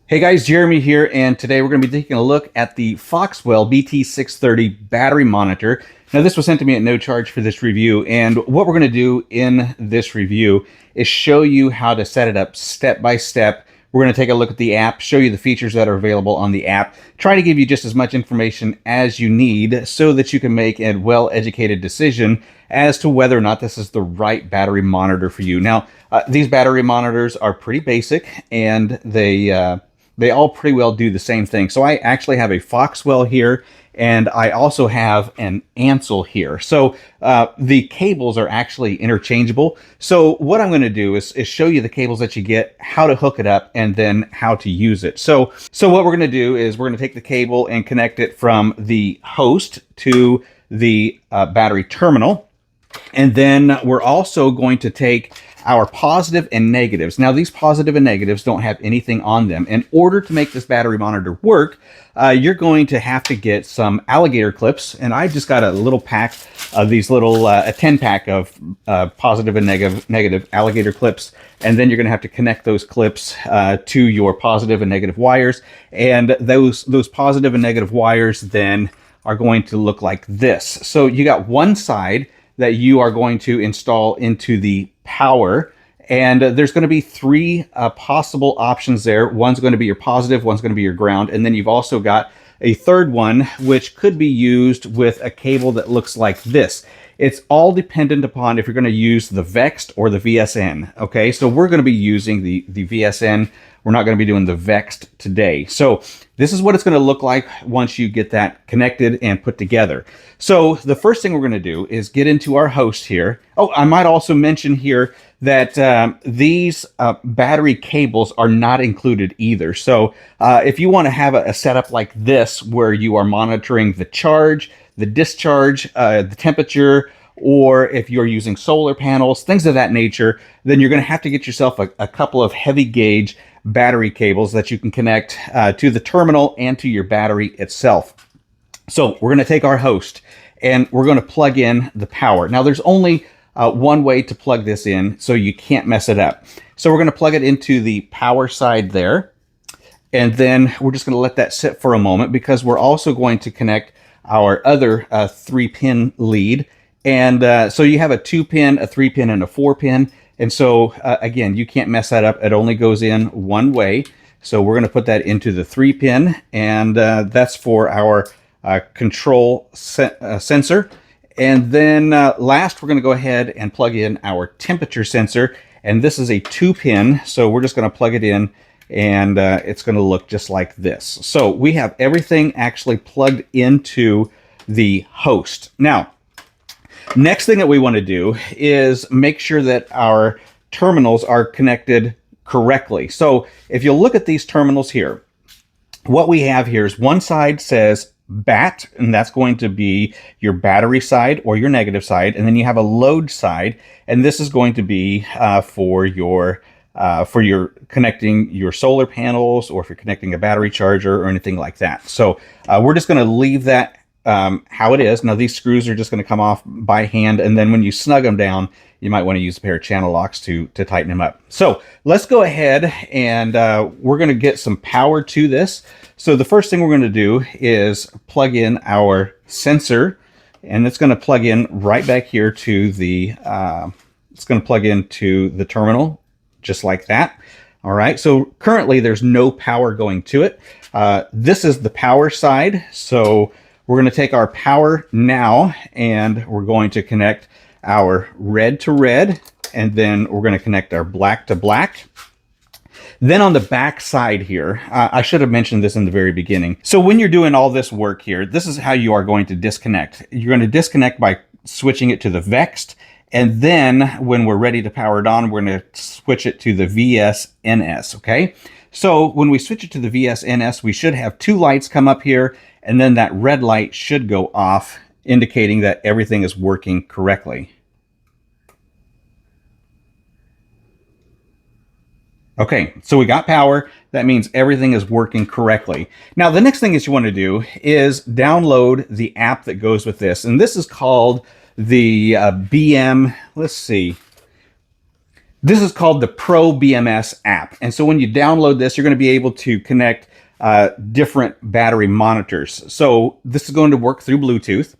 Hey guys, Jeremy here, and today we're going to be taking a look at the FOXWELL BT630 battery monitor. Now this was sent to me at no charge for this review, and what we're going to do in this review is show you how to set it up step by step. We're going to take a look at the app, show you the features that are available on the app, try to give you just as much information as you need so that you can make a well-educated decision as to whether or not this is the right battery monitor for you. Now, these battery monitors are pretty basic, and they all pretty well do the same thing. So I actually have a FOXWELL here, and I also have an Ansel here. So the cables are actually interchangeable. So what I'm going to do is show you the cables that you get, how to hook it up, and then how to use it. So what we're going to do is we're going to take the cable and connect it from the host to the battery terminal. And then we're also going to take our positive and negatives. Now, these positive and negatives don't have anything on them. In order to make this battery monitor work, you're going to have to get some alligator clips. And I just got a little pack of these little, a 10 pack of positive and negative alligator clips. And then you're going to have to connect those clips to your positive and negative wires. And those positive and negative wires then are going to look like this. So you got one side that you are going to install into the power, and there's going to be three possible options there. One's going to be your positive, one's going to be your ground, and then you've also got a third one which could be used with a cable that looks like this. It's all dependent upon if you're going to use the VEXT or the VSN. Okay, so we're going to be using the VSN. We're not going to be doing the VEXT today. So this is what it's going to look like once you get that connected and put together. So the first thing we're going to do is get into our host here. Oh, I might also mention here that these battery cables are not included either. So if you want to have a setup like this where you are monitoring the charge, the discharge, the temperature, or if you're using solar panels, things of that nature, then you're going to have to get yourself a couple of heavy gauge battery cables that you can connect to the terminal and to your battery itself. So we're going to take our host and we're going to plug in the power. Now there's only one way to plug this in, so you can't mess it up. So we're going to plug it into the power side there. And then we're just going to let that sit for a moment because we're also going to connect our other 3-pin lead. And so you have a 2-pin, a 3-pin, and a 4-pin. And so, again, you can't mess that up. It only goes in one way. So we're going to put that into the 3-pin, and that's for our control sensor. And then last, we're going to go ahead and plug in our temperature sensor. And this is a 2-pin, so we're just going to plug it in, and it's going to look just like this. So we have everything actually plugged into the host. Now, next thing that we want to do is make sure that our terminals are connected correctly. So if you look at these terminals here, what we have here is one side says BAT, and that's going to be your battery side or your negative side. And then you have a load side, and this is going to be for your connecting your solar panels, or if you're connecting a battery charger or anything like that. So we're just going to leave that how it is. Now these screws are just going to come off by hand, and then when you snug them down, you might want to use a pair of channel locks to tighten them up. So let's go ahead and we're going to get some power to this. So the first thing we're going to do is plug in our sensor, and it's going to plug in right back here to the it's going to plug into the terminal just like that. All right, so currently there's no power going to it. This is the power side, so we're going to take our power now, and we're going to connect our red to red, and then we're going to connect our black to black. Then on the back side here, I should have mentioned this in the very beginning. So when you're doing all this work here, this is how you are going to disconnect. You're going to disconnect by switching it to the VEXT, and then when we're ready to power it on, we're going to switch it to the VSNS, okay? So when we switch it to the VSNS, we should have two lights come up here, and then that red light should go off, indicating that everything is working correctly. Okay, so we got power. That means everything is working correctly. Now, the next thing that you want to do is download the app that goes with this. And this is called the BM, let's see. This is called the Pro BMS app. And so when you download this, you're going to be able to connect different battery monitors. So this is going to work through Bluetooth.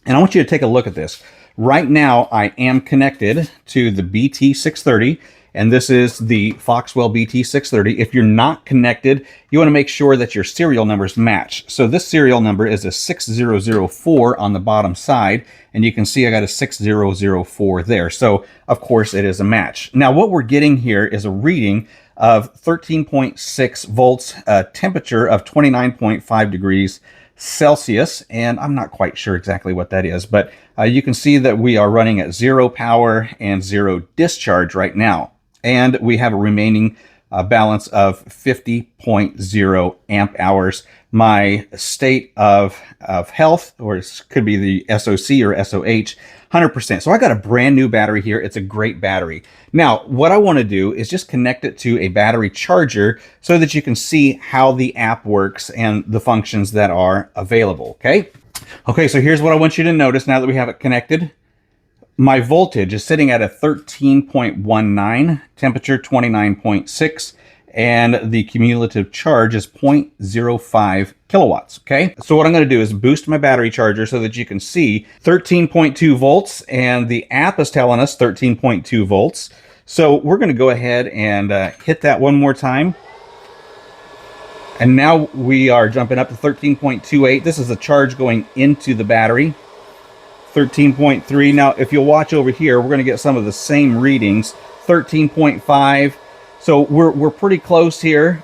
And I want you to take a look at this. Right now, I am connected to the BT630, and this is the FOXWELL BT630. If you're not connected, you want to make sure that your serial numbers match. So this serial number is a 6004 on the bottom side, and you can see I got a 6004 there. So, of course, it is a match. Now, what we're getting here is a reading of 13.6 volts, a temperature of 29.5 degrees Celsius, and I'm not quite sure exactly what that is, but you can see that we are running at 0 power and 0 discharge right now, and we have a remaining balance of 50.0 amp hours. My state of health, or it could be the SOC or SOH, 100%. So I got a brand new battery here. It's a great battery. Now, what I want to do is just connect it to a battery charger so that you can see how the app works and the functions that are available, okay? Okay, so here's what I want you to notice now that we have it connected. My voltage is sitting at a 13.19, temperature 29.6, and the cumulative charge is 0.05 kilowatts, okay? So what I'm gonna do is boost my battery charger so that you can see 13.2 volts, and the app is telling us 13.2 volts. So we're gonna go ahead and hit that one more time. And now we are jumping up to 13.28. This is the charge going into the battery. 13.3. Now, if you'll watch over here, we're going to get some of the same readings. 13.5. So we're pretty close here.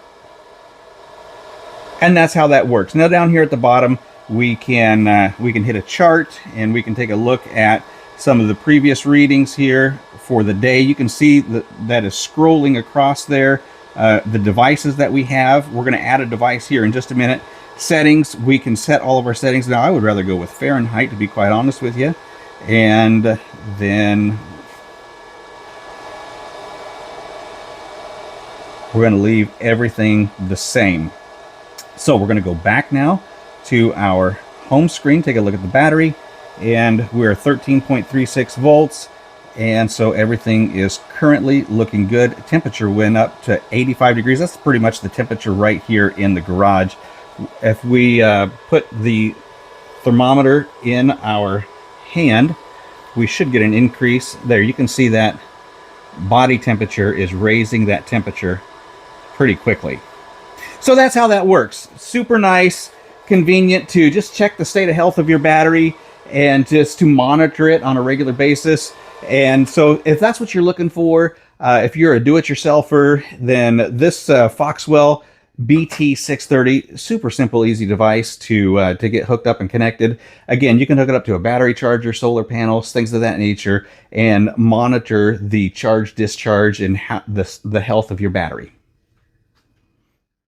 And that's how that works. Now, down here at the bottom, we can hit a chart, and we can take a look at some of the previous readings here for the day. You can see that is scrolling across there. The devices that we have. We're going to add a device here in just a minute. Settings, we can set all of our settings. Now, I would rather go with Fahrenheit, to be quite honest with you. And then we're going to leave everything the same. So we're going to go back now to our home screen, take a look at the battery, and we're 13.36 volts. And so everything is currently looking good. Temperature went up to 85 degrees. That's pretty much the temperature right here in the garage. If we put the thermometer in our hand, we should get an increase. There, you can see that body temperature is raising that temperature pretty quickly. So that's how that works. Super nice, convenient to just check the state of health of your battery and just to monitor it on a regular basis. And so if that's what you're looking for, if you're a do-it-yourselfer, then this FOXWELL BT630, super simple, easy device to get hooked up and connected. Again, you can hook it up to a battery charger, solar panels, things of that nature, and monitor the charge, discharge, and the health of your battery.